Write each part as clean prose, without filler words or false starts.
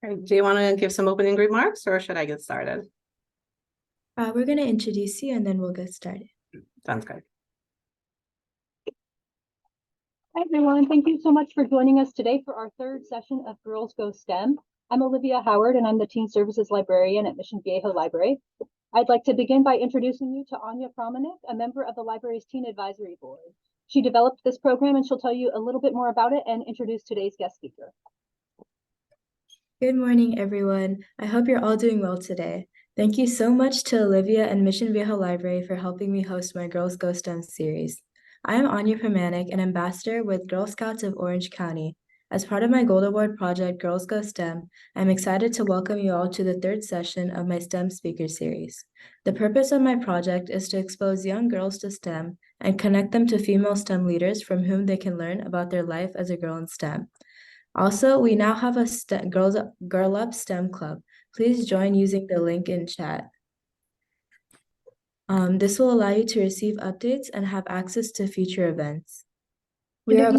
All right, do you want to give some opening remarks or should I get started? We're going to introduce you and then we'll get started. Sounds good. Hi, everyone. Thank you so much for joining us today for our third session of Girls Go STEM. I'm Olivia Howard, and I'm the Teen Services Librarian at Mission Viejo Library. I'd like to begin by introducing you to Anya Promanik, a member of the library's Teen Advisory Board. She developed this program, and she'll tell you a little bit more about it and introduce today's guest speaker. Good morning, everyone. I hope you're all doing well today. Thank you so much to Olivia and Mission Viejo Library for helping me host my Girls Go STEM series. I am Anya Promanik, an ambassador with Girl Scouts of Orange County. As part of my Gold Award project, Girls Go STEM, I'm excited to welcome you all to the third session of my STEM speaker series. The purpose of my project is to expose young girls to STEM and connect them to female STEM leaders from whom they can learn about their life as a girl in STEM. Also, we now have a Girl Up STEM Club. Please join using the link in chat. This will allow you to receive updates and have access to future events. We are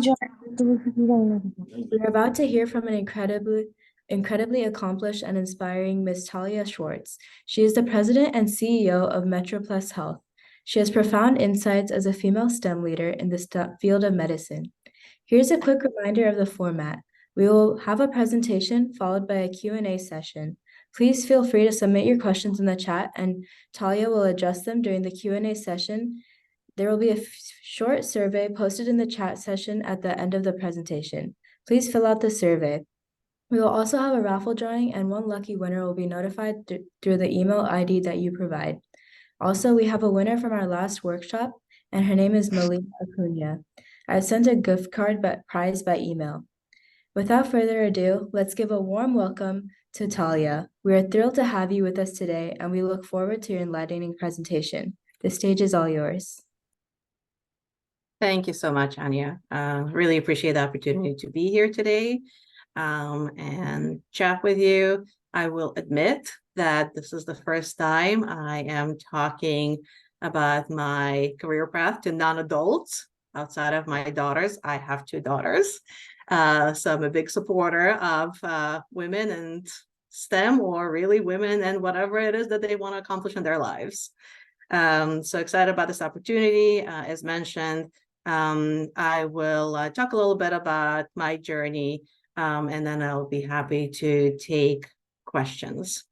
about to hear from an incredibly accomplished and inspiring Miss Talya-Schwartz. She is the president and CEO of MetroPlus Health. She has profound insights as a female STEM leader in the field of medicine. Here's a quick reminder of the format. We will have a presentation followed by a Q&A session. Please feel free to submit your questions in the chat and Talya will address them during the Q&A session. There will be a short survey posted in the chat session at the end of the presentation. Please fill out the survey. We will also have a raffle drawing and one lucky winner will be notified through the email ID that you provide. Also, we have a winner from our last workshop and her name is Malika Acuna. I've sent a gift card prize by email. Without further ado, let's give a warm welcome to Talya. We are thrilled to have you with us today, and we look forward to your enlightening presentation. The stage is all yours. Thank you so much, Anya. Really appreciate the opportunity to be here today and chat with you. I will admit that this is the first time I am talking about my career path to non-adults outside of my daughters. I have 2 daughters. So I'm a big supporter of women and STEM, or really women and whatever it is that they want to accomplish in their lives. So excited about this opportunity. As mentioned, I will talk a little bit about my journey, and then I'll be happy to take questions.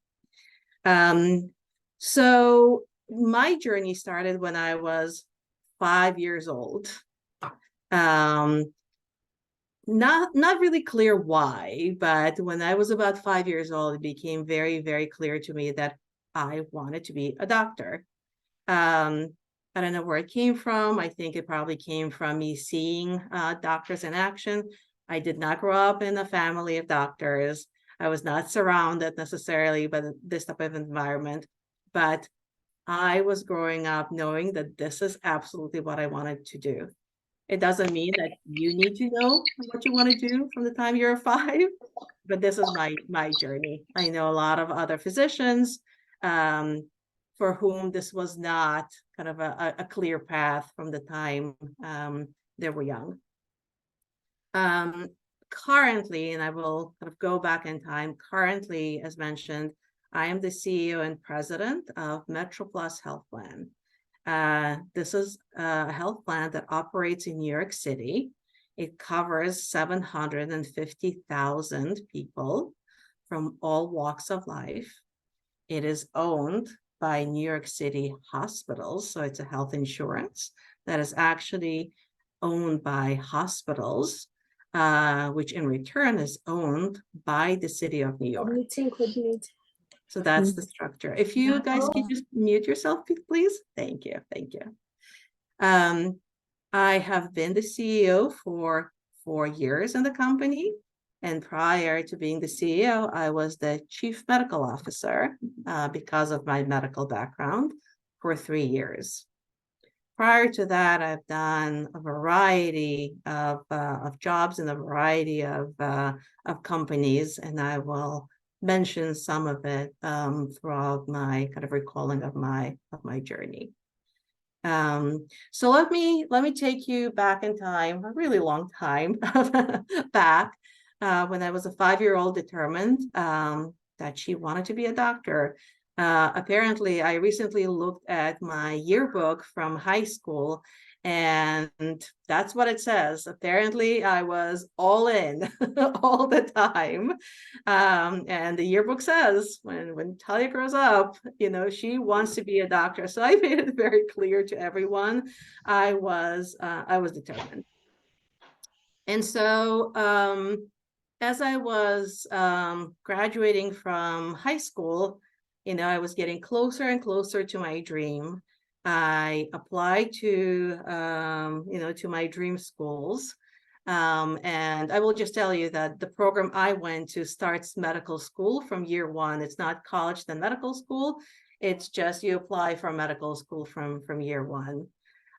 So my journey started when I was 5 years old. Not really clear why, but when I was about 5 years old, it became very, very clear to me that I wanted to be a doctor. I don't know where it came from. I think it probably came from me seeing doctors in action. I did not grow up in a family of doctors. I was not surrounded necessarily by this type of environment, but I was growing up knowing that this is absolutely what I wanted to do. It doesn't mean that you need to know what you want to do from the time you're 5, but this is my journey. I know a lot of other physicians for whom this was not kind of a clear path from the time they were young. Currently, and I will kind of go back in time, currently, as mentioned, I am the CEO and president of MetroPlus Health Plan. This is a health plan that operates in New York City. It covers 750,000 people from all walks of life. It is owned by New York City hospitals, so it's a health insurance that is actually owned by hospitals, which in return is owned by the city of New York. So that's the structure. If you guys can just mute yourself, please. Thank you. Thank you. I have been the CEO for 4 years in the company. And prior to being the CEO, I was the chief medical officer because of my medical background for 3 years. Prior to that, I've done a variety of jobs in a variety of companies, and I will mention some of it throughout my kind of recalling of my journey. So let me take you back in time, a really long time back, when I was a 5-year-old, determined that she wanted to be a doctor. Apparently, I recently looked at my yearbook from high school, and that's what it says. Apparently, I was all in all the time. And the yearbook says when Talya grows up, she wants to be a doctor. So I made it very clear to everyone I was determined. And so as I was graduating from high school, I was getting closer and closer to my dream. I applied to my dream schools. And I will just tell you that the program I went to starts medical school from year one. It's not college, then medical school. It's just you apply for medical school from year one.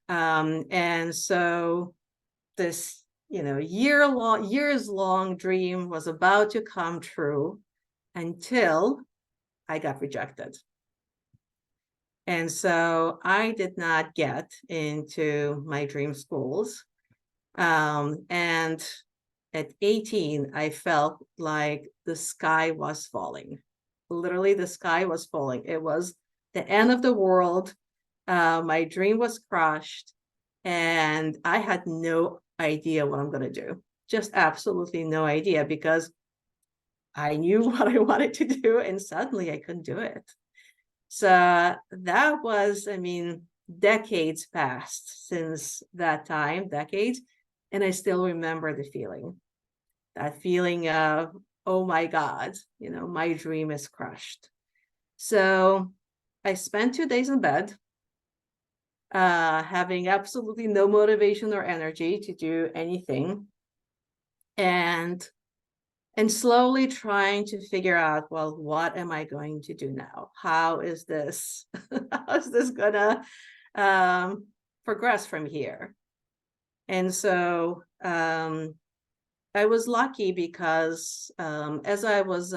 And so this years long dream was about to come true until I got rejected. And so I did not get into my dream schools. And at 18, I felt like the sky was falling. Literally, the sky was falling. It was the end of the world. My dream was crushed, and I had no idea what I'm going to do. Just absolutely no idea, because I knew what I wanted to do, and suddenly I couldn't do it. So that was, decades passed since that time, decades. And I still remember the feeling, that feeling of, oh my God, my dream is crushed. So I spent 2 days in bed, having absolutely no motivation or energy to do anything. And slowly trying to figure out, well, what am I going to do now? How is this gonna progress from here? And so I was lucky because as I was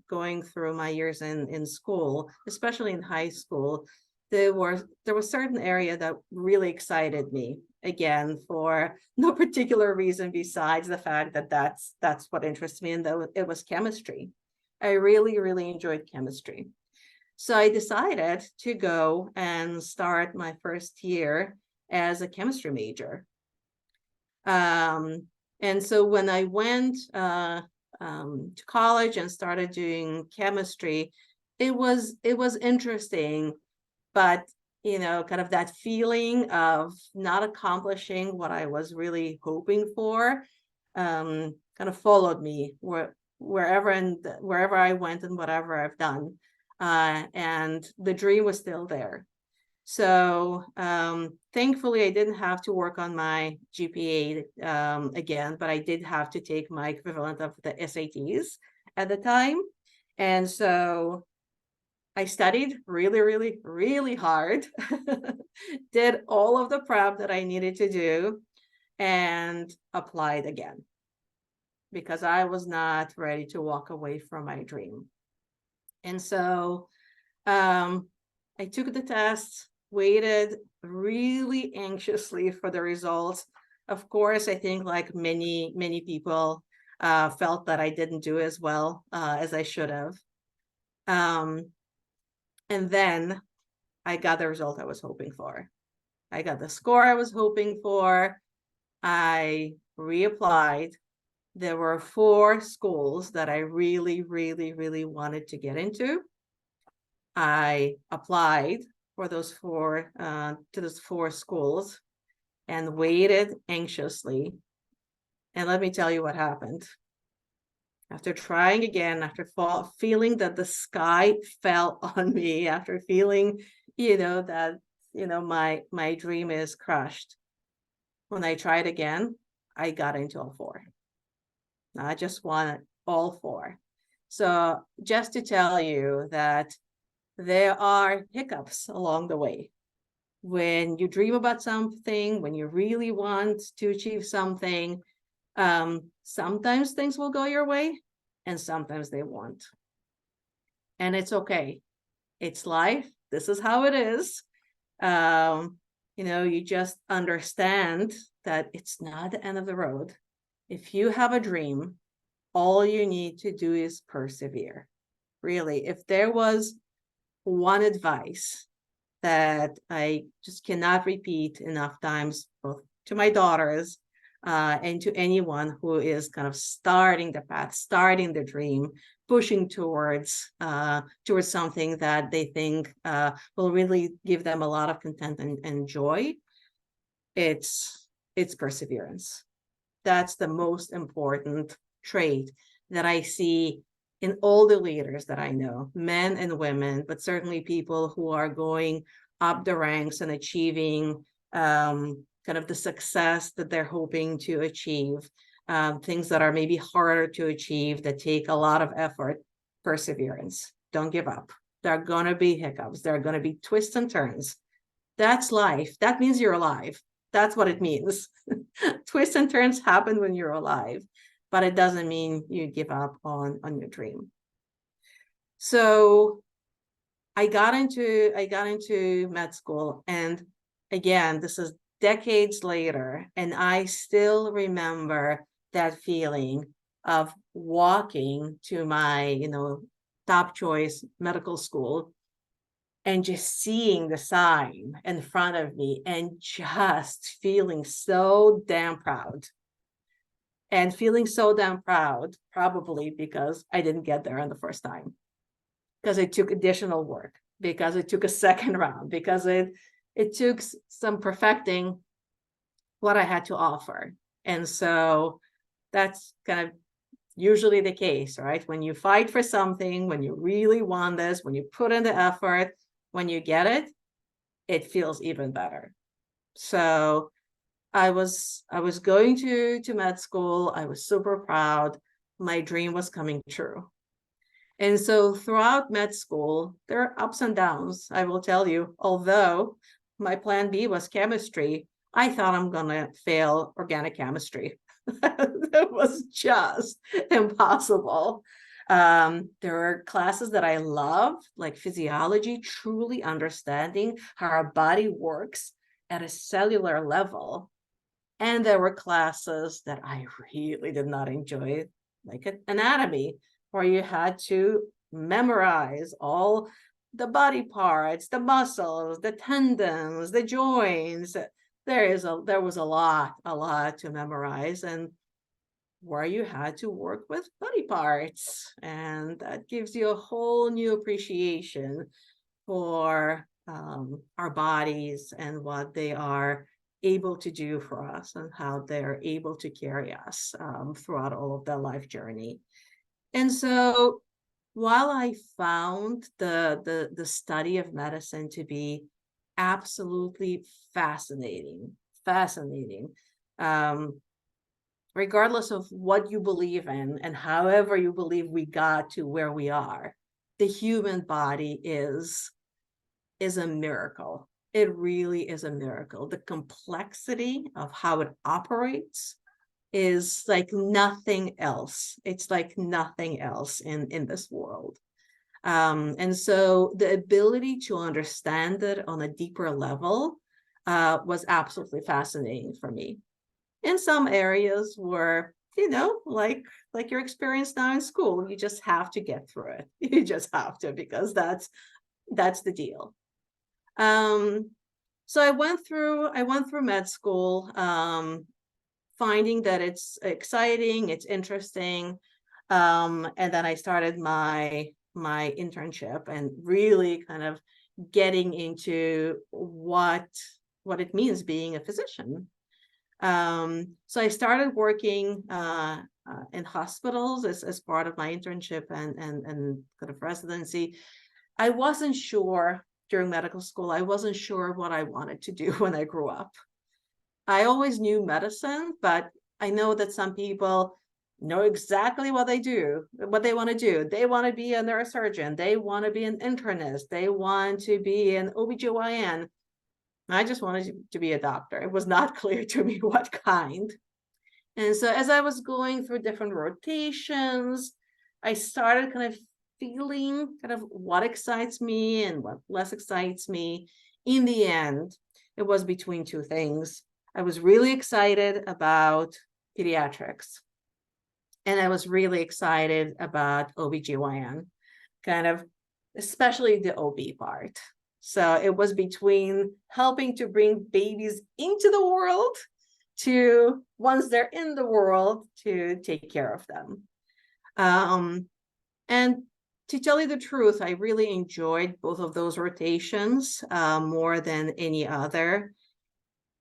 going through my years in school, especially in high school, there was certain area that really excited me, again, for no particular reason besides the fact that that's what interests me, and that it was chemistry. I really, really enjoyed chemistry. So I decided to go and start my first year as a chemistry major. And so when I went to college and started doing chemistry, it was interesting, but kind of that feeling of not accomplishing what I was really hoping for, kind of followed me wherever I went and whatever I've done. And the dream was still there. So thankfully, I didn't have to work on my GPA again, but I did have to take my equivalent of the SATs at the time. And so I studied really, really, really hard, did all of the prep that I needed to do, and applied again, because I was not ready to walk away from my dream. And so I took the test, waited really anxiously for the results. Of course, I think like many people felt that I didn't do as well as I should have. And then I got the result I was hoping for. I got the score I was hoping for. I reapplied. There were 4 schools that I really, really, really wanted to get into. I applied for those 4 to those 4 schools and waited anxiously. And let me tell you what happened. After trying again, after feeling that the sky fell on me, after feeling, that, my dream is crushed. When I tried again, I got into all 4. I just wanted all 4. So just to tell you that there are hiccups along the way. When you dream about something, when you really want to achieve something, sometimes things will go your way and sometimes they won't. And it's okay. It's life. This is how it is. You just understand that it's not the end of the road. If you have a dream all you need to do is persevere. Really, if there was one advice that I just cannot repeat enough times, both to my daughters and to anyone who is kind of starting the path, starting the dream, pushing towards something that they think will really give them a lot of content and joy, it's perseverance. That's the most important trait that I see in all the leaders that I know, men and women, but certainly people who are going up the ranks and achieving kind of the success that they're hoping to achieve, things that are maybe harder to achieve, that take a lot of effort. Perseverance. Don't give up. There are going to be hiccups. There are going to be twists and turns. That's life. That means you're alive. That's what it means. Twists and turns happen when you're alive, but it doesn't mean you give up on your dream. So I got into med school, and again, this is decades later, and I still remember that feeling of walking to my, top choice medical school and just seeing the sign in front of me and just feeling so damn proud. And feeling so damn proud, probably because I didn't get there on the first time, because it took additional work, because it took a second round, because it took some perfecting what I had to offer. And so that's kind of usually the case, right? When you fight for something, when you really want this, when you put in the effort, when you get it, it feels even better. So I was going to med school. I was super proud. My dream was coming true. And so throughout med school, there are ups and downs, I will tell you. Although my plan B was chemistry, I thought I'm going to fail organic chemistry. That was just impossible. There are classes that I love, like physiology, truly understanding how our body works at a cellular level. And there were classes that I really did not enjoy, like anatomy, where you had to memorize all the body parts, the muscles, the tendons, the joints. There was a lot to memorize, and where you had to work with body parts. And that gives you a whole new appreciation for our bodies and what they are able to do for us and how they're able to carry us throughout all of their life journey. And so while I found the study of medicine to be absolutely fascinating, regardless of what you believe in and however you believe we got to where we are, the human body is a miracle. It really is a miracle. The complexity of how it operates is like nothing else. It's like nothing else in this world. And so the ability to understand it on a deeper level was absolutely fascinating for me. In some areas where, like your experience now in school, you just have to get through it. You just have to, because that's the deal. So I went through med school, finding that it's exciting, it's interesting. And then I started my internship and really kind of getting into what it means being a physician. So I started working in hospitals as part of my internship and kind of residency. I wasn't sure during medical school, I wasn't sure what I wanted to do when I grew up. I always knew medicine, but I know that some people know exactly what they want to do. They want to be a neurosurgeon. They want to be an internist. They want to be an OBGYN. I just wanted to be a doctor. It was not clear to me what kind. And so as I was going through different rotations, I started kind of feeling kind of what excites me and what less excites me. In the end, it was between two things. I was really excited about pediatrics. And I was really excited about OBGYN, kind of, especially the OB part. So it was between helping to bring babies into the world to, once they're in the world, to take care of them. And to tell you the truth, I really enjoyed both of those rotations more than any other.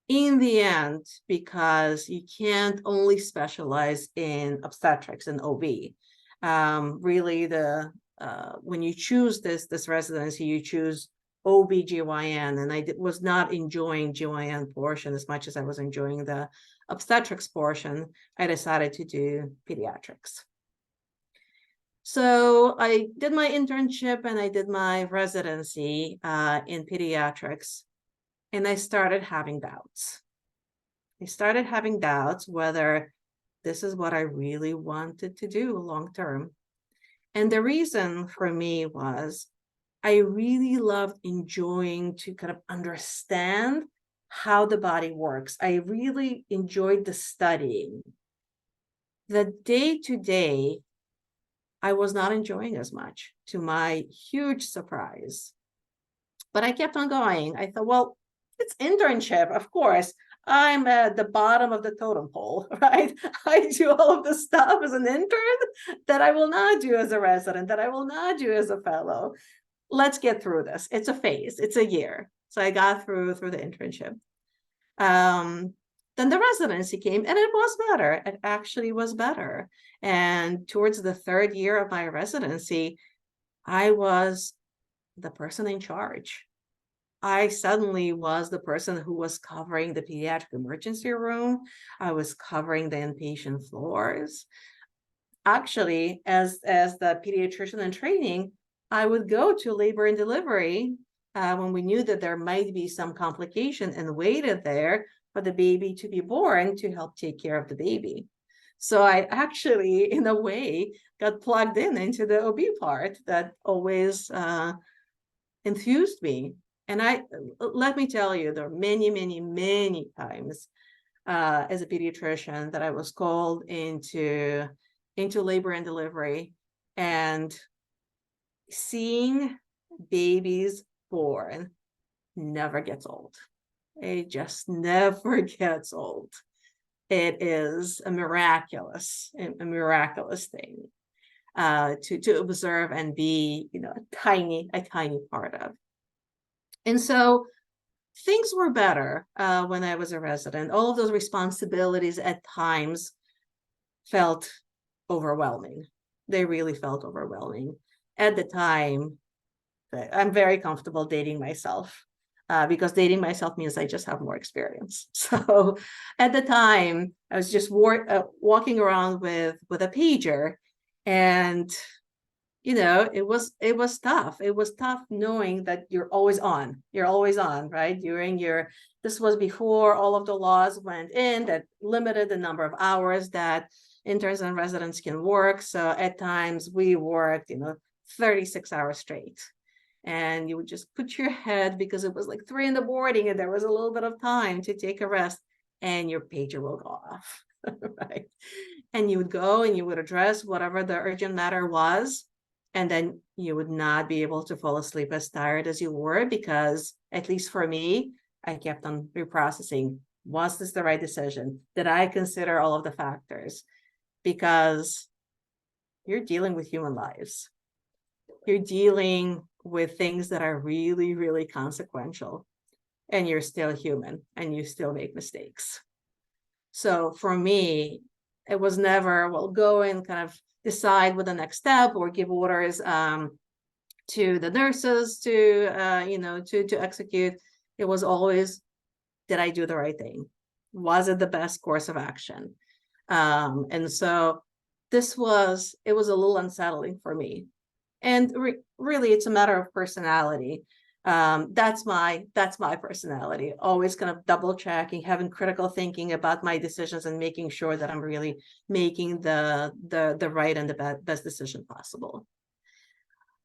In the end, because you can't only specialize in obstetrics and OB. Really, when you choose this residency, you choose OB/GYN, and I was not enjoying GYN portion as much as I was enjoying the obstetrics portion. I decided to do pediatrics. So I did my internship and I did my residency in pediatrics, and I started having doubts. I started having doubts whether this is what I really wanted to do long term. And the reason for me was I really loved enjoying to kind of understand how the body works. I really enjoyed the studying. The day-to-day, I was not enjoying as much, to my huge surprise. But I kept on going. I thought, well, it's internship, of course. I'm at the bottom of the totem pole, right? I do all of the stuff as an intern that I will not do as a resident, that I will not do as a fellow. Let's get through this. It's a phase. It's a year. So I got through the internship. Then the residency came, and it was better. It actually was better. And towards the third year of my residency, I was the person in charge. I suddenly was the person who was covering the pediatric emergency room. I was covering the inpatient floors. Actually, as the pediatrician in training, I would go to labor and delivery when we knew that there might be some complication, and waited there for the baby to be born to help take care of the baby. So I actually, in a way, got plugged into the OB part that always enthused me. And let me tell you, there are many, many, many times as a pediatrician that I was called into labor and delivery, and seeing babies born never gets old. It just never gets old. It is a miraculous thing to observe and be, a tiny part of. And so things were better when I was a resident. All of those responsibilities at times felt overwhelming. They really felt overwhelming. At the time, I'm very comfortable dating myself because dating myself means I just have more experience. So at the time, I was just walking around with a pager, and it was tough. It was tough knowing that you're always on, right? This was before all of the laws went in that limited the number of hours that interns and residents can work. So at times we worked, 36 hours straight. And you would just put your head, because it was like 3 in the morning and there was a little bit of time to take a rest, and your pager will go off, right? And you would go and you would address whatever the urgent matter was. And then you would not be able to fall asleep as tired as you were, because, at least for me, I kept on reprocessing. Was this the right decision? Did I consider all of the factors? Because you're dealing with human lives. You're dealing with things that are really, really consequential, and you're still human and you still make mistakes. So for me, it was never, well, go and kind of decide what the next step or give orders to the nurses to execute. It was always, did I do the right thing? Was it the best course of action? And so it was a little unsettling for me. And really, it's a matter of personality. That's my personality. Always kind of double checking, having critical thinking about my decisions, and making sure that I'm really making the right and the best decision possible.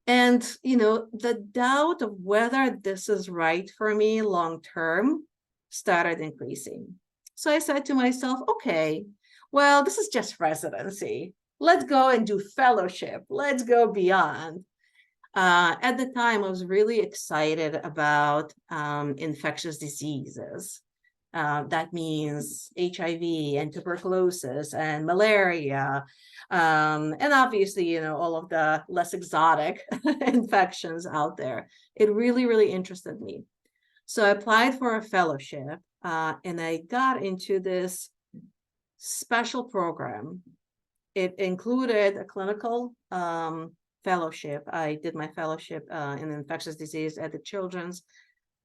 And the doubt of whether this is right for me long term started increasing. So I said to myself, okay, well, this is just residency. let's go and do fellowship. Let's go beyond. At the time, I was really excited about infectious diseases. That means HIV and tuberculosis and malaria. And obviously, you know, all of the less exotic infections out there. It really, really interested me. So I applied for a fellowship and I got into this special program. It included a clinical fellowship. I did my fellowship in infectious disease at the Children's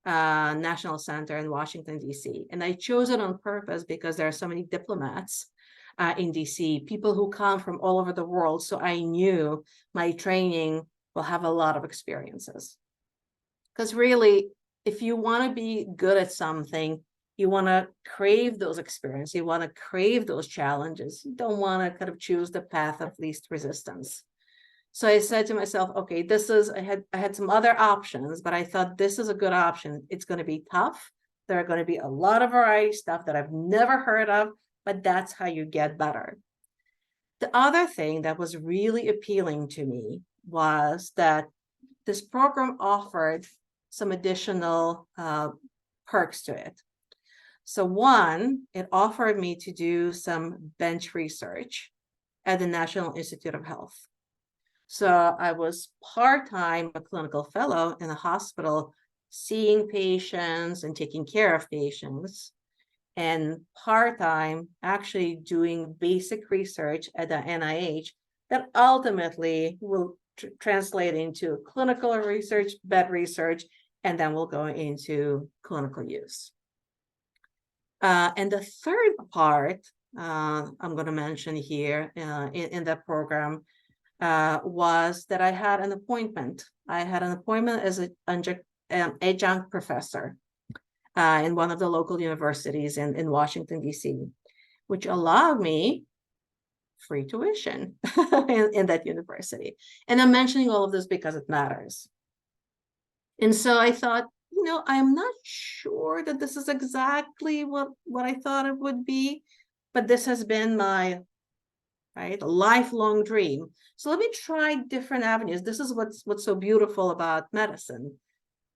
National Center in Washington, D.C. And I chose it on purpose because there are so many diplomats in D.C., people who come from all over the world. So I knew my training will have a lot of experiences. Because really, if you want to be good at something, you want to crave those experiences, you want to crave those challenges. You don't want to kind of choose the path of least resistance. So I said to myself, okay, I had some other options, but I thought this is a good option. It's going to be tough. There are going to be a lot of variety stuff that I've never heard of, but that's how you get better. The other thing that was really appealing to me was that this program offered some additional perks to it. So one, it offered me to do some bench research at the National Institute of Health. So I was part-time a clinical fellow in a hospital, seeing patients and taking care of patients, and part-time actually doing basic research at the NIH that ultimately will translate into clinical research, bed research, and then we'll go into clinical use. And the third part I'm going to mention here in that program was that I had an appointment. I had an appointment as an adjunct professor in one of the local universities in Washington, D.C., which allowed me free tuition in that university. And I'm mentioning all of this because it matters. And so I thought, you know, I'm not sure that this is exactly what I thought it would be, but this has been my lifelong dream. So let me try different avenues. This is what's so beautiful about medicine.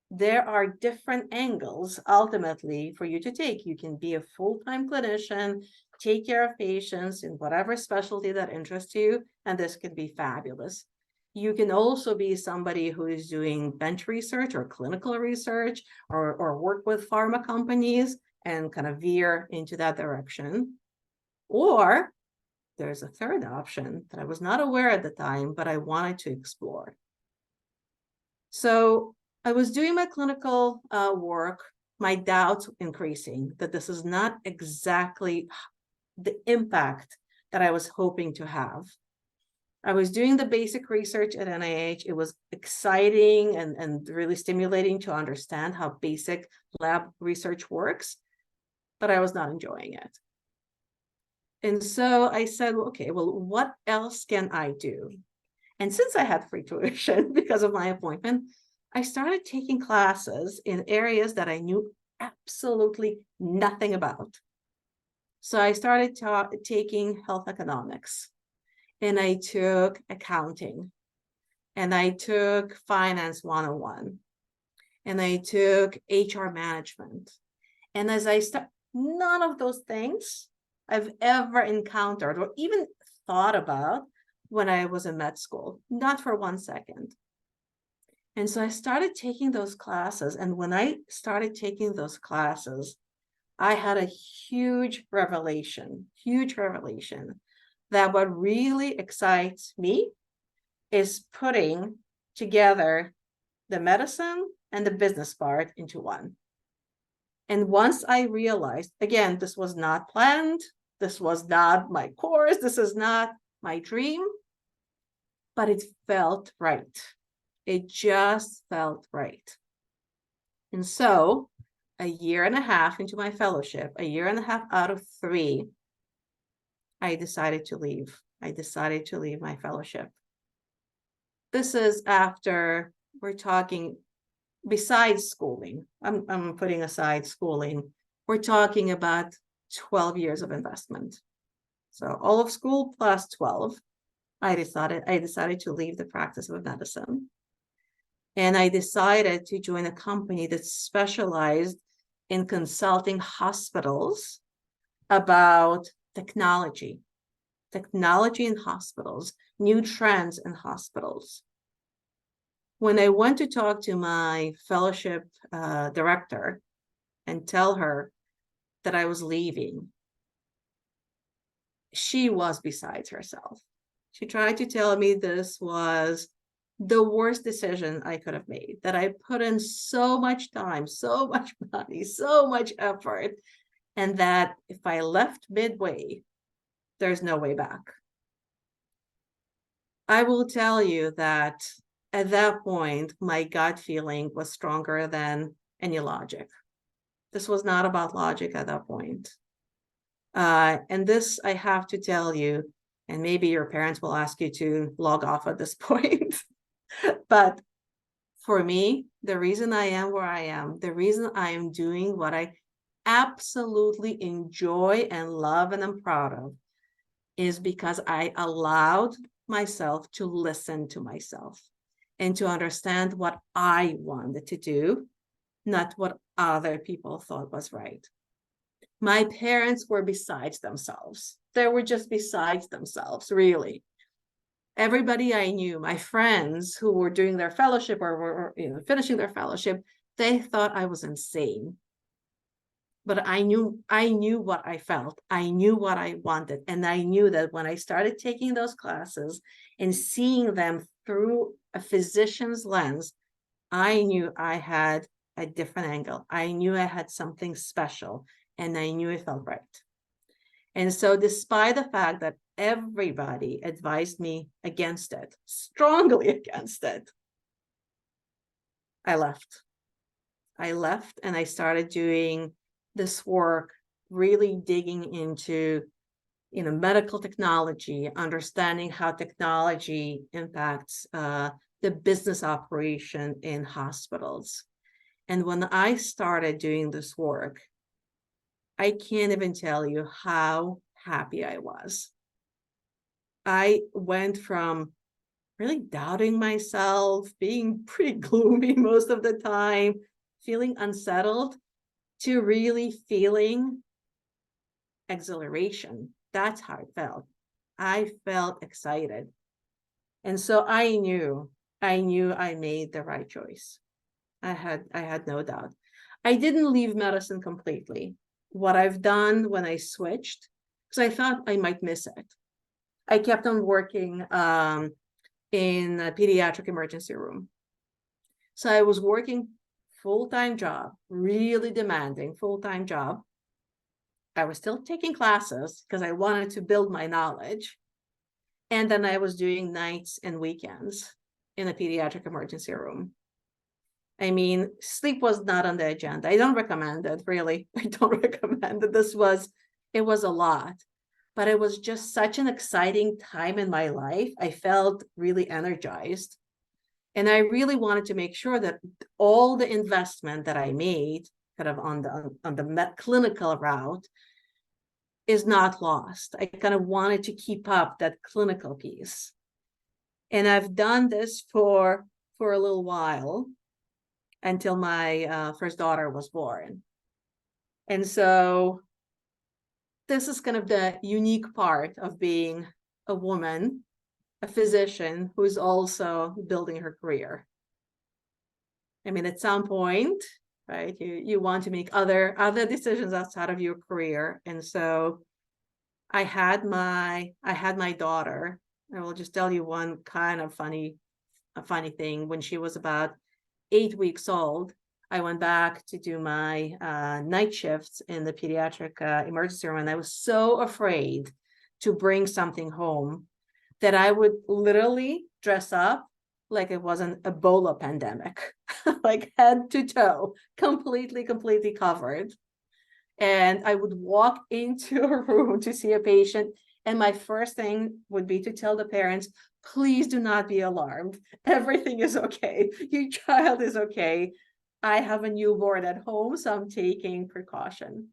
There are different angles ultimately for you to take. You can be a full-time clinician, take care of patients in whatever specialty that interests you, and this could be fabulous. You can also be somebody who is doing bench research or clinical research or work with pharma companies and kind of veer into that direction. Or there's a third option that I was not aware at the time, but I wanted to explore. So I was doing my clinical work, my doubts increasing that this is not exactly the impact that I was hoping to have. I was doing the basic research at NIH. It was exciting and really stimulating to understand how basic lab research works, but I was not enjoying it. And so I said, okay, well, what else can I do? And since I had free tuition because of my appointment, I started taking classes in areas that I knew absolutely nothing about. So I started taking health economics, and I took accounting, and I took finance 101, and I took HR management. And as I none of those things I've ever encountered or even thought about when I was in med school, not for 1 second. And so I started taking those classes. And when I started taking those classes, I had a huge revelation that what really excites me is putting together the medicine and the business part into one. And once I realized, again, this was not planned, this was not my course, this is not my dream, but it felt right. It just felt right. And so a year and a half into my fellowship, a year and a half out of 3, I decided to leave. I decided to leave my fellowship. This is after, we're talking, besides schooling, I'm putting aside schooling, we're talking about 12 years of investment. So all of school plus 12. I decided to leave the practice of medicine. And I decided to join a company that specialized in consulting hospitals about technology in hospitals, new trends in hospitals. When I went to talk to my fellowship director and tell her that I was leaving, she was beside herself. She tried to tell me this was the worst decision I could have made, that I put in so much time, so much money, so much effort, and that if I left midway, there's no way back. I will tell you that at that point, my gut feeling was stronger than any logic. This was not about logic at that point. And this, I have to tell you, and maybe your parents will ask you to log off at this point. But for me, the reason I am where I am, the reason I am doing what I absolutely enjoy and love and I'm proud of, is because I allowed myself to listen to myself and to understand what I wanted to do, not what other people thought was right. My parents were besides themselves. They were just besides themselves, really. Everybody I knew, my friends who were doing their fellowship or were finishing their fellowship, they thought I was insane. But I knew what I felt. I knew what I wanted. And I knew that when I started taking those classes and seeing them through a physician's lens, I knew I had a different angle. I knew I had something special, and I knew it felt right. And so despite the fact that everybody advised me against it, strongly against it, I left. And I started doing this work, really digging into medical technology, understanding how technology impacts the business operation in hospitals. And when I started doing this work, I can't even tell you how happy I was. I went from really doubting myself, being pretty gloomy most of the time, feeling unsettled, to really feeling exhilaration. That's how it felt. I felt excited. And so I knew I made the right choice. I had no doubt. I didn't leave medicine completely. What I've done when I switched, because I thought I might miss it, I kept on working in a pediatric emergency room. So I was working full-time job, really demanding full-time job. I was still taking classes because I wanted to build my knowledge. And then I was doing nights and weekends in a pediatric emergency room. I mean, sleep was not on the agenda. I don't recommend it, really. I don't recommend it. It was a lot, but it was just such an exciting time in my life. I felt really energized. And I really wanted to make sure that all the investment that I made kind of on the clinical route is not lost. I kind of wanted to keep up that clinical piece. And I've done this for a little while until my first daughter was born. And so this is kind of the unique part of being a woman, a physician who's also building her career. I mean, at some point, right, you want to make other decisions outside of your career. And so I had my daughter. I will just tell you one kind of funny thing. When she was about 8 weeks old, I went back to do my night shifts in the pediatric emergency room, and I was so afraid to bring something home that I would literally dress up like it was an Ebola pandemic, like head to toe, completely covered. And I would walk into a room to see a patient, and my first thing would be to tell the parents, please do not be alarmed. Everything is okay. Your child is okay. I have a newborn at home, so I'm taking precaution.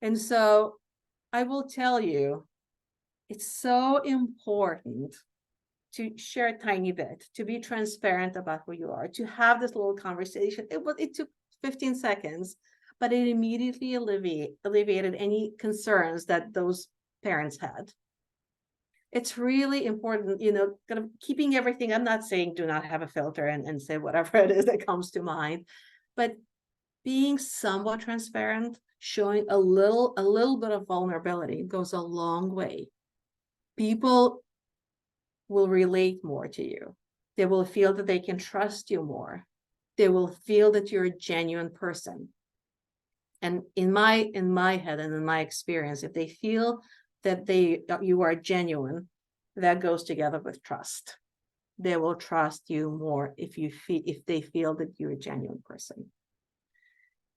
And so I will tell you, it's so important to share a tiny bit, to be transparent about who you are, to have this little conversation. It took 15 seconds, but it immediately alleviated any concerns that those parents had. It's really important, kind of keeping everything. I'm not saying do not have a filter and say whatever it is that comes to mind, but being somewhat transparent, showing a little bit of vulnerability goes a long way. People will relate more to you. They will feel that they can trust you more. They will feel that you're a genuine person. And in my head and in my experience, if they feel that you are genuine, that goes together with trust. They will trust you more if they feel that you're a genuine person.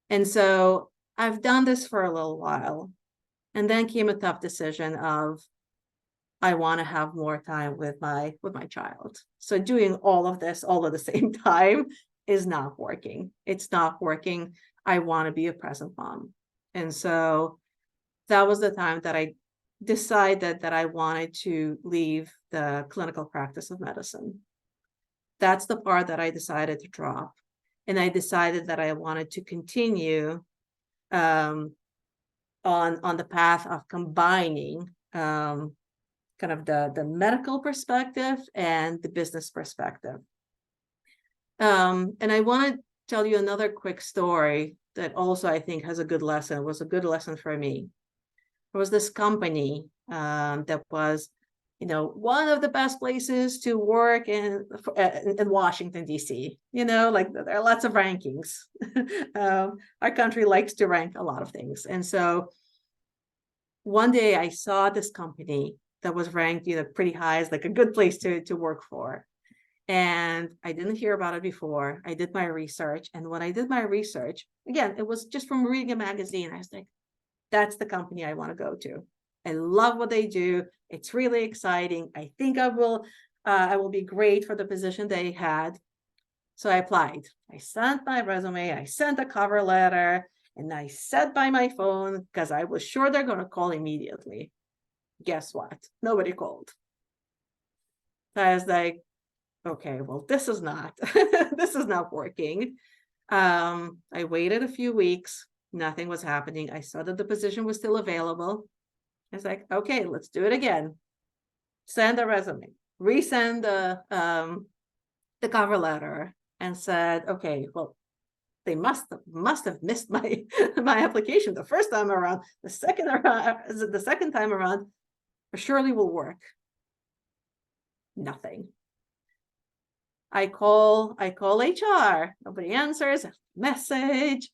And so I've done this for a little while, and then came a tough decision of, I want to have more time with my child. So doing all of this all at the same time is not working. It's not working. I want to be a present mom. And so that was the time that I decided that I wanted to leave the clinical practice of medicine. That's the part that I decided to drop. And I decided that I wanted to continue on the path of combining kind of the medical perspective and the business perspective. And I want to tell you another quick story that also I think has a good lesson. It was a good lesson for me. There was this company that was, one of the best places to work in Washington, D.C. Like there are lots of rankings. Our country likes to rank a lot of things. And so one day I saw this company that was ranked, pretty high as like a good place to work for. And I didn't hear about it before. I did my research. And when I did my research, again, it was just from reading a magazine. I was like, that's the company I want to go to. I love what they do. It's really exciting. I think I will be great for the position they had. So I applied. I sent my resume. I sent a cover letter, and I sat by my phone because I was sure they're going to call immediately. Guess what? Nobody called. So I was like, okay, well, this is not working. I waited a few weeks. Nothing was happening. I saw that the position was still available. I was like, okay, let's do it again. Send a resume, resend the cover letter, and said, okay, well, they must have missed my application the first time around. The second time around surely will work. Nothing. I call HR. Nobody answers. Message,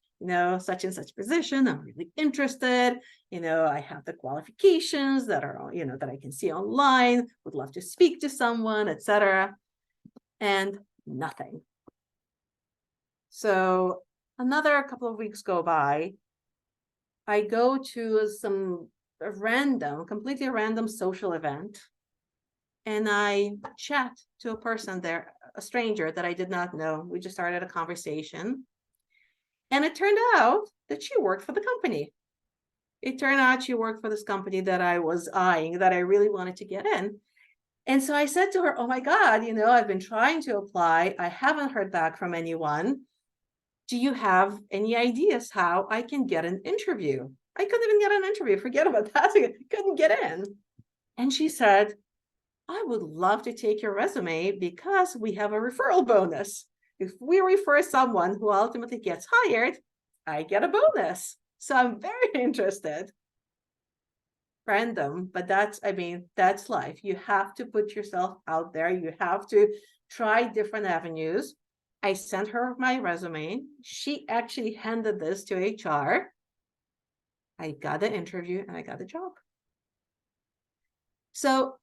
such and such position. I'm really interested. I have the qualifications that are, that I can see online. Would love to speak to someone, etc. And nothing. So another couple of weeks go by. I go to completely random social event, and I chat to a person there, a stranger that I did not know. We just started a conversation. And it turned out that she worked for the company. It turned out she worked for this company that I was eyeing, that I really wanted to get in. And so I said to her, oh my God, I've been trying to apply. I haven't heard back from anyone. Do you have any ideas how I can get an interview? I couldn't even get an interview. Forget about that. I couldn't get in. And she said, I would love to take your resume because we have a referral bonus. If we refer someone who ultimately gets hired, I get a bonus. So I'm very interested. Random, but that's life. You have to put yourself out there. You have to try different avenues. I sent her my resume. She actually handed this to HR. I got the interview and I got the job. So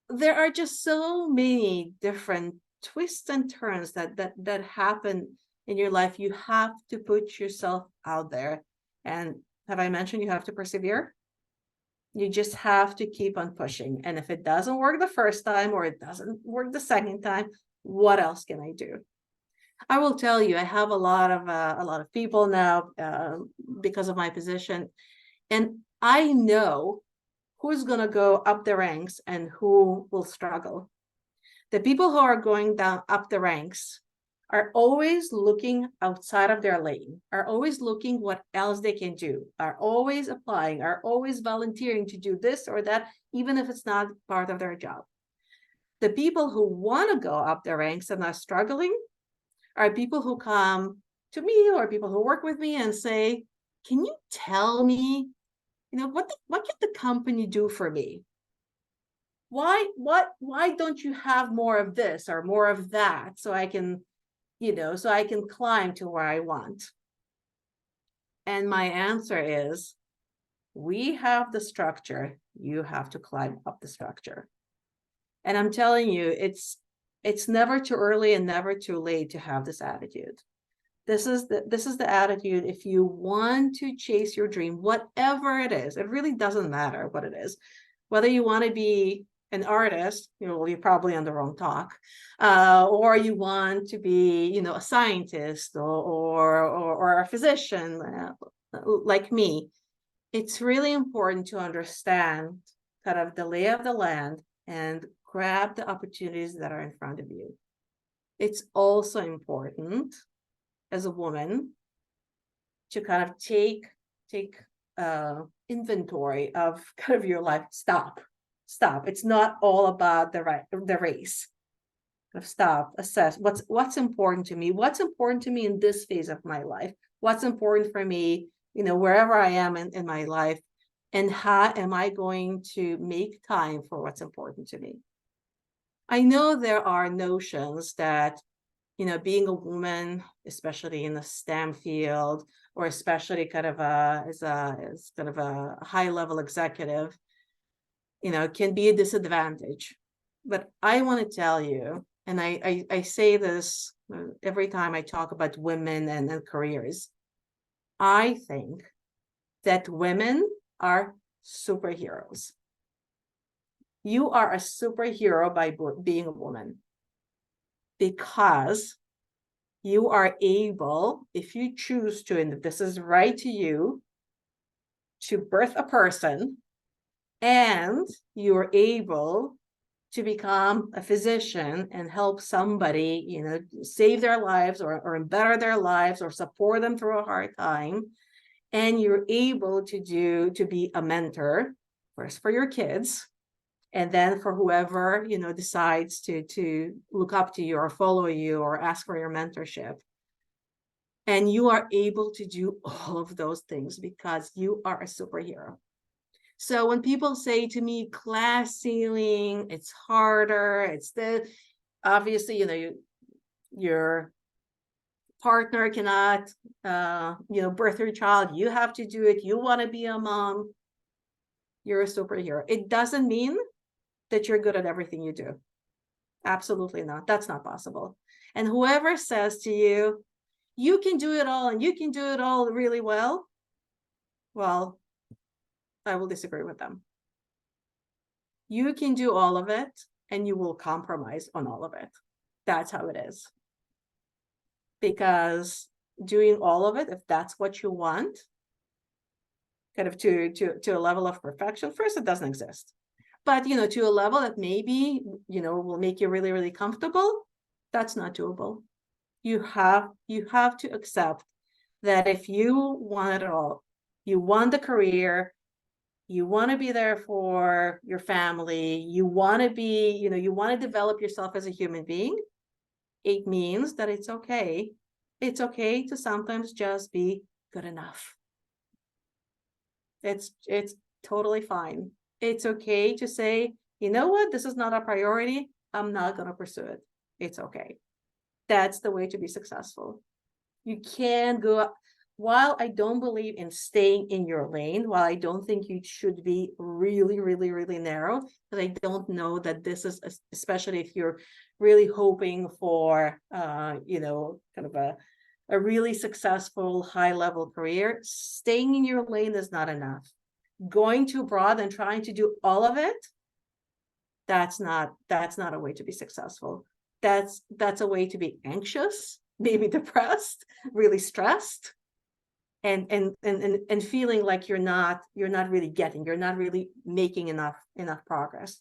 there are just so many different twists and turns that happen in your life. You have to put yourself out there. And have I mentioned you have to persevere? You just have to keep on pushing. And if it doesn't work the first time or it doesn't work the second time, what else can I do? I will tell you, I have a lot of people now because of my position. And I know who's going to go up the ranks and who will struggle. The people who are going down up the ranks are always looking outside of their lane, are always looking what else they can do, are always applying, are always volunteering to do this or that, even if it's not part of their job. The people who want to go up the ranks and are struggling are people who come to me or people who work with me and say, can you tell me, what can the company do for me? Why don't you have more of this or more of that so I can, so I can climb to where I want? And my answer is, we have the structure, you have to climb up the structure. And I'm telling you, it's never too early and never too late to have this attitude. This is the attitude. If you want to chase your dream, whatever it is, it really doesn't matter what it is. Whether you want to be an artist, you're probably on the wrong talk, or you want to be, a scientist or a physician like me. It's really important to understand kind of the lay of the land and grab the opportunities that are in front of you. It's also important as a woman to kind of take inventory of kind of your life. Stop. It's not all about the race. Stop, assess what's important to me. What's important to me in this phase of my life? What's important for me, wherever I am in my life, and how am I going to make time for what's important to me? I know there are notions that, being a woman, especially in the STEM field, or especially kind of as kind of a high level executive, can be a disadvantage. But I want to tell you, and I say this every time I talk about women and careers, I think that women are superheroes. You are a superhero by being a woman, because you are able, if you choose to, and if this is right to you, to birth a person, and you're able to become a physician and help somebody, save their lives or better their lives or support them through a hard time. And you're able to be a mentor, first for your kids, and then for whoever, decides to look up to you or follow you or ask for your mentorship. And you are able to do all of those things because you are a superhero. So when people say to me, class ceiling, it's harder, it's obviously, your partner cannot, birth your child, you have to do it, you want to be a mom, you're a superhero. It doesn't mean that you're good at everything you do. Absolutely not. That's not possible. And whoever says to you, you can do it all and you can do it all really well, I will disagree with them. You can do all of it and you will compromise on all of it. That's how it is. Because doing all of it, if that's what you want, kind of to a level of perfection, first, it doesn't exist. But, to a level that maybe, will make you really, really comfortable, that's not doable. You have to accept that if you want it all, you want the career, you want to be there for your family, you want to be, you want to develop yourself as a human being, it means that it's okay. It's okay to sometimes just be good enough. It's totally fine. It's okay to say, you know what, this is not a priority, I'm not going to pursue it. It's okay. That's the way to be successful. You can go, while I don't believe in staying in your lane, while I don't think you should be really, really, really narrow, because I don't know that this is, especially if you're really hoping for, kind of a really successful high-level career, staying in your lane is not enough. Going too broad and trying to do all of it, that's not a way to be successful. That's a way to be anxious, maybe depressed, really stressed. and feeling like you're not really making enough progress.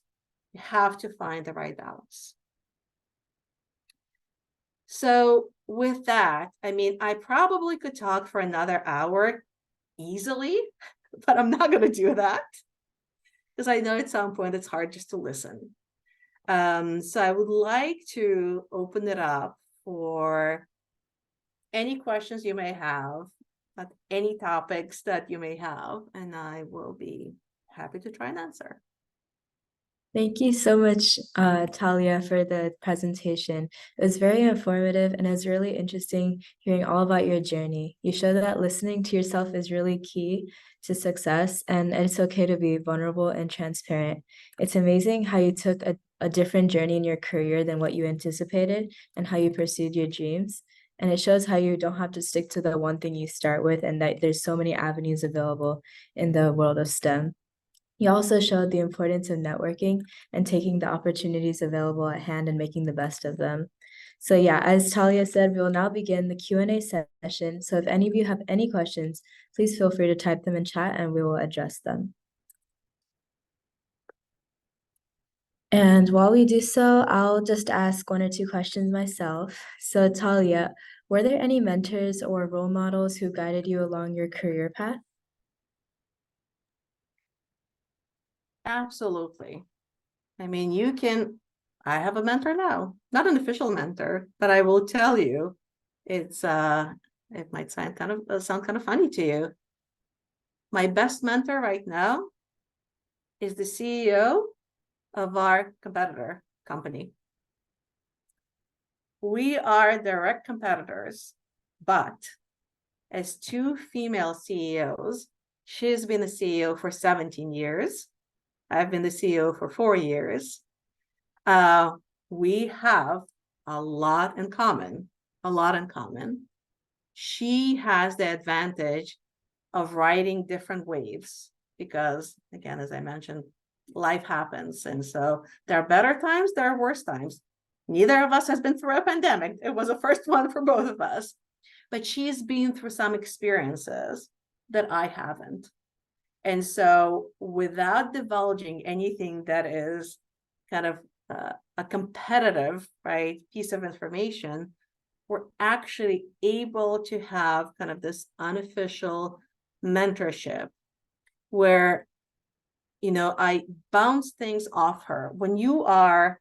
You have to find the right balance. So with that, I mean, I probably could talk for another hour easily, but I'm not going to do that because I know at some point it's hard just to listen. So I would like to open it up for any questions you may have, at any topics that you may have, and I will be happy to try and answer. Thank you so much, Talya, for the presentation. It was very informative and it's really interesting hearing all about your journey. You show that listening to yourself is really key to success, and it's okay to be vulnerable and transparent. It's amazing how you took a different journey in your career than what you anticipated and how you pursued your dreams. And it shows how you don't have to stick to the one thing you start with, and that there's so many avenues available in the world of STEM. You also showed the importance of networking and taking the opportunities available at hand and making the best of them. So yeah, as Talya said, we will now begin the Q&A session. So if any of you have any questions, please feel free to type them in chat and we will address them. And while we do so, I'll just ask one or two questions myself. So Talya, were there any mentors or role models who guided you along your career path? Absolutely. I mean, I have a mentor now, not an official mentor, but I will tell you, it might sound kind of funny to you. My best mentor right now is the CEO of our competitor company. We are direct competitors, but as two female CEOs, she's been the CEO for 17 years. I've been the CEO for 4 years. We have a lot in common. She has the advantage of riding different waves because, again, as I mentioned, life happens. And so there are better times, there are worse times. Neither of us has been through a pandemic. It was the first one for both of us. But she's been through some experiences that I haven't. And so without divulging anything that is kind of a competitive, right, piece of information, we're actually able to have kind of this unofficial mentorship where, I bounce things off her. When you're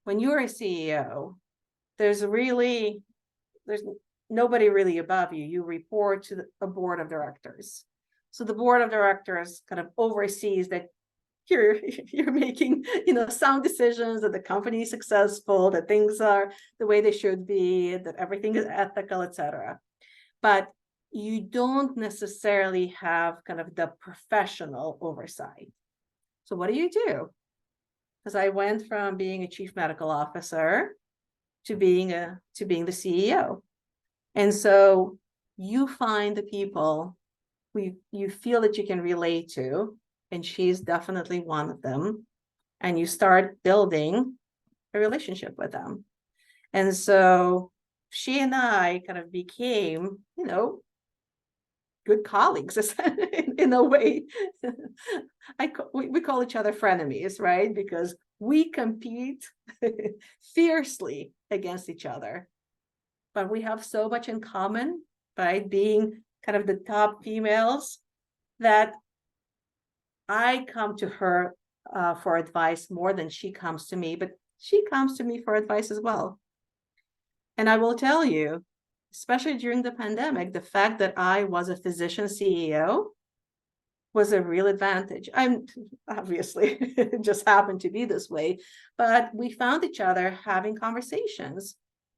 a CEO, there's nobody really above you. You report to a board of directors. So the board of directors kind of oversees that you're making, sound decisions, that the company is successful, that things are the way they should be, that everything is ethical, etc. But you don't necessarily have kind of the professional oversight. So what do you do? Because I went from being a chief medical officer to being the CEO. And so you find the people who you feel that you can relate to, and she's definitely one of them, and you start building a relationship with them. And so she and I kind of became, good colleagues in a way. We call each other frenemies, right? Because we compete fiercely against each other. But we have so much in common, right? Being kind of the top females, that I come to her for advice more than she comes to me, but she comes to me for advice as well. And I will tell you, especially during the pandemic, the fact that I was a physician CEO was a real advantage. I'm obviously it just happened to be this way, but we found each other having conversations.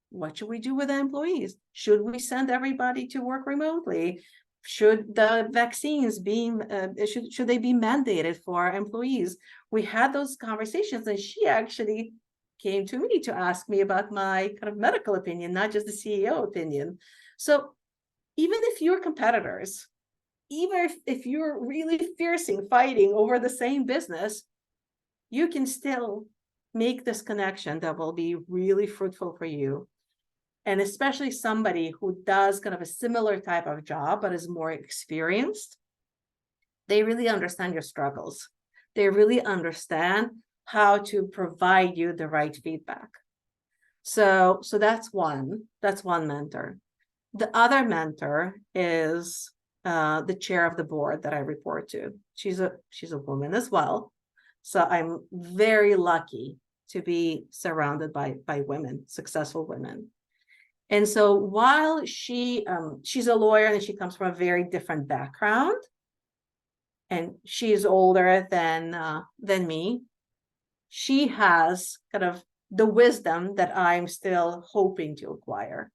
What should we do with the employees? Should we send everybody to work remotely? Should the vaccines should they be mandated for our employees? We had those conversations, and she actually came to me to ask me about my kind of medical opinion, not just the CEO opinion. So even if you're competitors, even if you're really fiercely fighting over the same business, you can still make this connection that will be really fruitful for you. and especially somebody who does kind of a similar type of job, but is more experienced, they really understand your struggles. They really understand how to provide you the right feedback. So that's one mentor. The other mentor is the chair of the board that I report to. She's a woman as well. So I'm very lucky to be surrounded by women, successful women. And so while she's a lawyer and she comes from a very different background, and she's older than me, she has kind of the wisdom that I'm still hoping to acquire.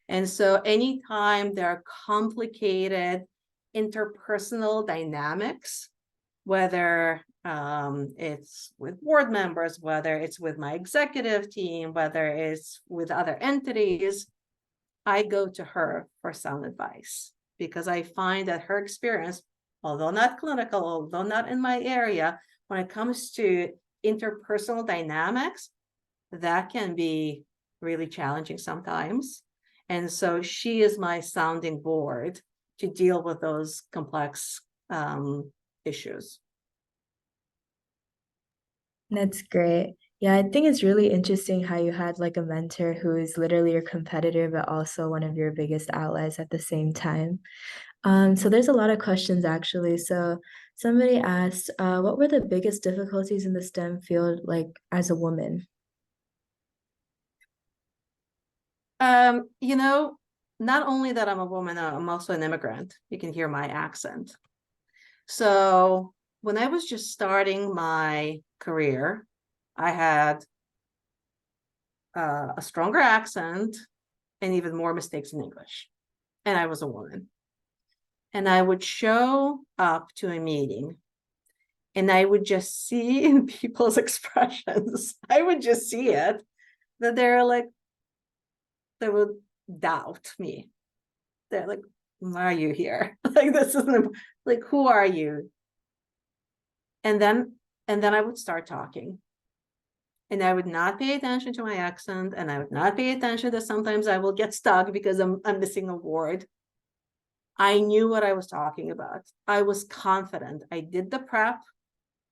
And so anytime there are complicated interpersonal dynamics, whether it's with board members, whether it's with my executive team, whether it's with other entities, I go to her for sound advice, because I find that her experience, although not clinical, although not in my area, when it comes to interpersonal dynamics, that can be really challenging sometimes. And so she is my sounding board to deal with those complex issues. That's great. Yeah, I think it's really interesting how you had like a mentor who is literally your competitor, but also one of your biggest allies at the same time. So there's a lot of questions actually. So somebody asked, what were the biggest difficulties in the STEM field, like as a woman? Not only that I'm a woman, I'm also an immigrant. You can hear my accent. So when I was just starting my career, I had a stronger accent and even more mistakes in English. And I was a woman. And I would show up to a meeting and I would just see in people's expressions, I would just see it, that they would doubt me. They're like, why are you here? Like, this isn't, like, who are you? And then I would start talking. And I would not pay attention to my accent, and I would not pay attention that sometimes I will get stuck because I'm missing a word. I knew what I was talking about. I was confident. I did the prep.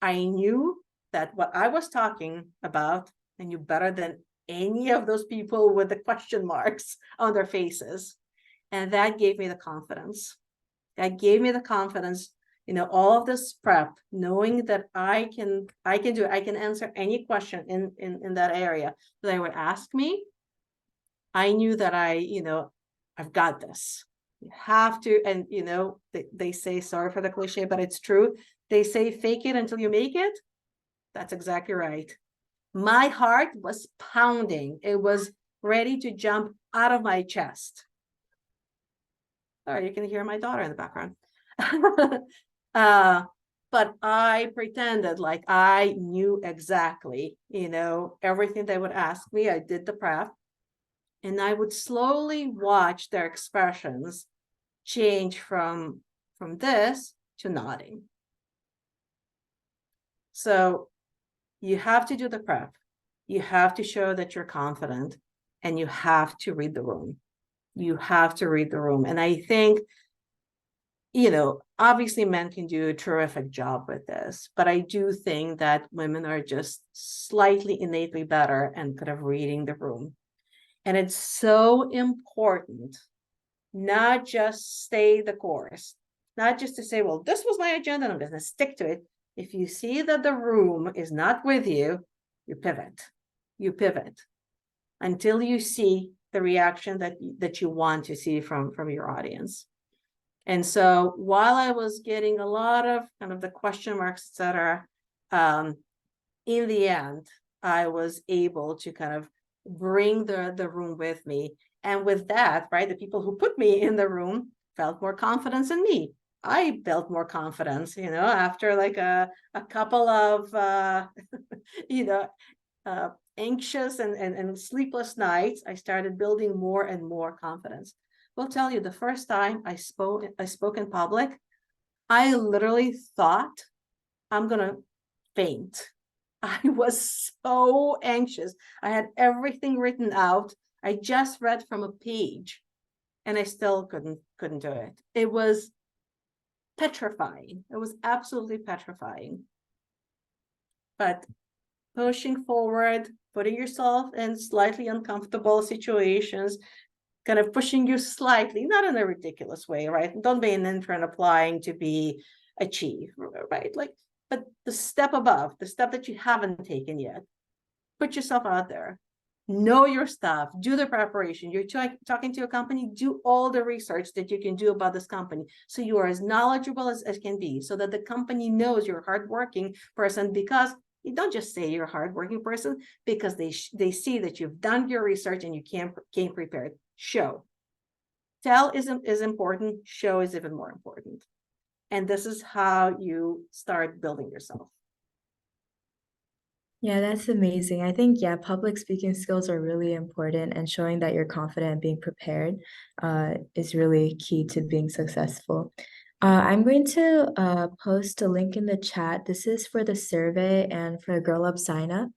I knew that what I was talking about, I knew better than any of those people with the question marks on their faces. And that gave me the confidence. That gave me the confidence, all of this prep, knowing that I can do it. I can answer any question in that area that they would ask me. I knew that I've got this. You have to, and they say, sorry for the cliche, but it's true. They say, fake it until you make it. That's exactly right. My heart was pounding. It was ready to jump out of my chest. Sorry, you can hear my daughter in the background. But I pretended like I knew exactly, everything they would ask me. I did the prep, and I would slowly watch their expressions change from this to nodding. So you have to do the prep. You have to show that you're confident, and you have to read the room. You have to read the room. And I think, obviously men can do a terrific job with this, but I do think that women are just slightly innately better and kind of reading the room. And it's so important not just stay the course, not just to say, well, this was my agenda and I'm going to stick to it. If you see that the room is not with you, you pivot. You pivot until you see the reaction that you want to see from your audience. And so while I was getting a lot of kind of the question marks, et cetera, in the end, I was able to kind of bring the room with me. And with that, right, the people who put me in the room felt more confidence in me. I built more confidence, after like a couple of, anxious and sleepless nights, I started building more and more confidence. We'll tell you, the first time I spoke in public, I literally thought I'm gonna faint. I was so anxious. I had everything written out. I just read from a page and I still couldn't do it. It was petrifying. It was absolutely petrifying. But pushing forward, putting yourself in slightly uncomfortable situations, kind of pushing you slightly, not in a ridiculous way, right? Don't be an intern applying to be a chief, right? Like, but the step above, the step that you haven't taken yet, put yourself out there. Know your stuff, do the preparation. You're talking to a company, do all the research that you can do about this company. So you are as knowledgeable as can be, so that the company knows you're a hardworking person, because you don't just say you're a hardworking person, because they see that you've done your research and you came prepared. Show. Tell is important, show is even more important. And this is how you start building yourself. Yeah, that's amazing. I think, yeah, public speaking skills are really important, and showing that you're confident and being prepared is really key to being successful. I'm going to post a link in the chat. This is for the survey and for the Girl Up sign up.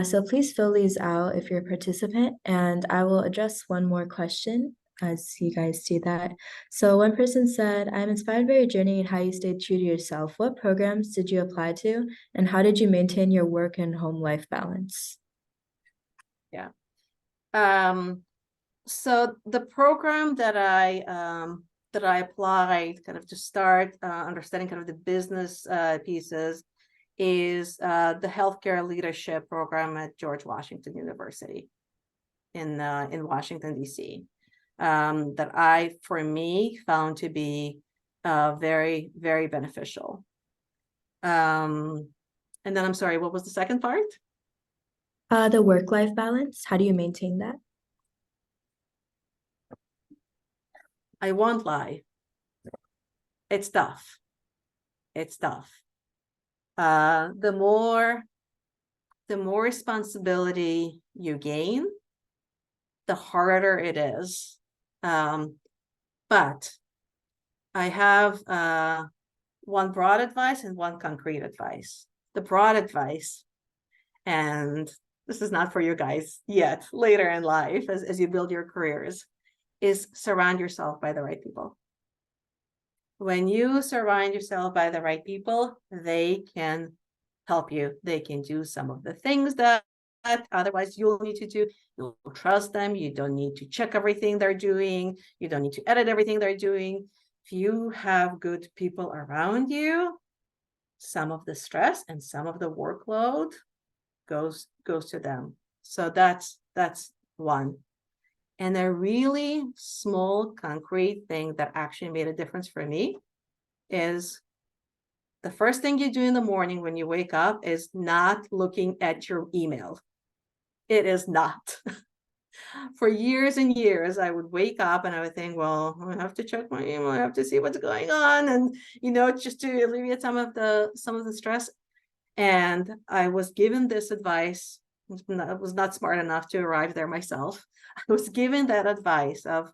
So please fill these out if you're a participant, and I will address one more question as you guys see that. So one person said, I'm inspired by your journey and how you stayed true to yourself. What programs did you apply to, and how did you maintain your work and home life balance? Yeah. So the program that I applied kind of to start understanding kind of the business pieces is the healthcare leadership program at George Washington University in Washington, D.C. That I, for me, found to be very, very beneficial. And then I'm sorry, what was the second part? The work-life balance. How do you maintain that? I won't lie. It's tough. It's tough. The more responsibility you gain, the harder it is. But I have one broad advice and one concrete advice. The broad advice, and this is not for you guys yet, later in life, as you build your careers, is surround yourself by the right people. When you surround yourself by the right people, they can help you. They can do some of the things that otherwise you'll need to do. You'll trust them. You don't need to check everything they're doing. You don't need to edit everything they're doing. If you have good people around you, some of the stress and some of the workload goes to them. So that's one. And a really small, concrete thing that actually made a difference for me is the first thing you do in the morning when you wake up is not looking at your email. It is not. For years and years, I would wake up and I would think, well, I have to check my email. I have to see what's going on. And, just to alleviate some of the stress. And I was given this advice. I was not smart enough to arrive there myself. I was given that advice of,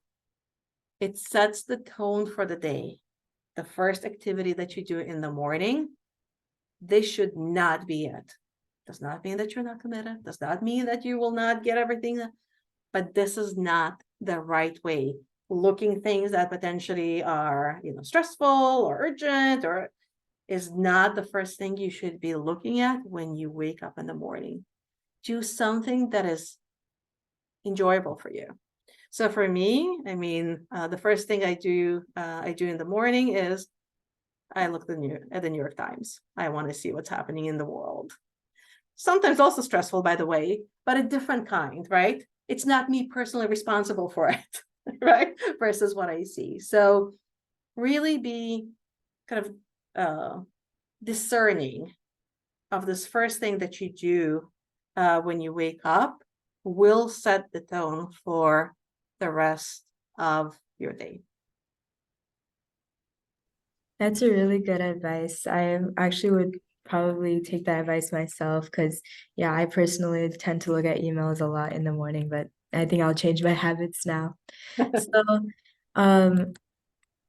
it sets the tone for the day. The first activity that you do in the morning, this should not be it. Does not mean that you're not committed. Does not mean that you will not get everything, but this is not the right way. Looking things that potentially are, stressful or urgent, or is not the first thing you should be looking at when you wake up in the morning. Do something that is enjoyable for you. So for me, the first thing I do in the morning is I look at the New York Times. I want to see what's happening in the world. Sometimes also stressful, by the way, but a different kind, right? It's not me personally responsible for it, right? Versus what I see. So really be kind of discerning of this first thing that you do when you wake up will set the tone for the rest of your day. That's a really good advice. I actually would probably take that advice myself, because, yeah, I personally tend to look at emails a lot in the morning, but I think I'll change my habits now. So,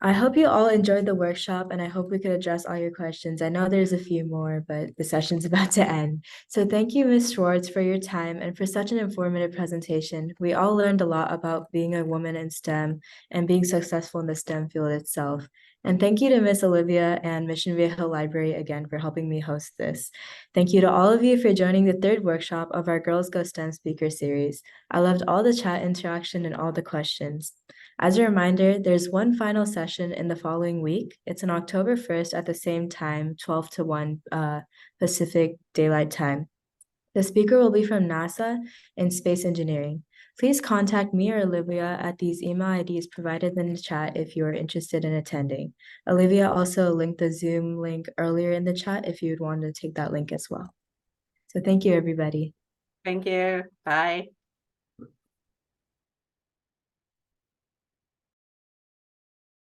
I hope you all enjoyed the workshop and I hope we could address all your questions. I know there's a few more, but the session's about to end. So thank you, Ms. Schwartz, for your time and for such an informative presentation. We all learned a lot about being a woman in STEM and being successful in the STEM field itself. And thank you to Miss Olivia and Mission Viejo Library again for helping me host this. Thank you to all of you for joining the third workshop of our Girls Go STEM speaker series. I loved all the chat interaction and all the questions. As a reminder, there's one final session in the following week. It's on October 1st at the same time, 12 to 1 Pacific Daylight Time. The speaker will be from NASA in space engineering. Please contact me or Olivia at these email IDs provided in the chat if you are interested in attending. Olivia also linked the Zoom link earlier in the chat if you would want to take that link as well. So thank you, everybody. Thank you. Bye.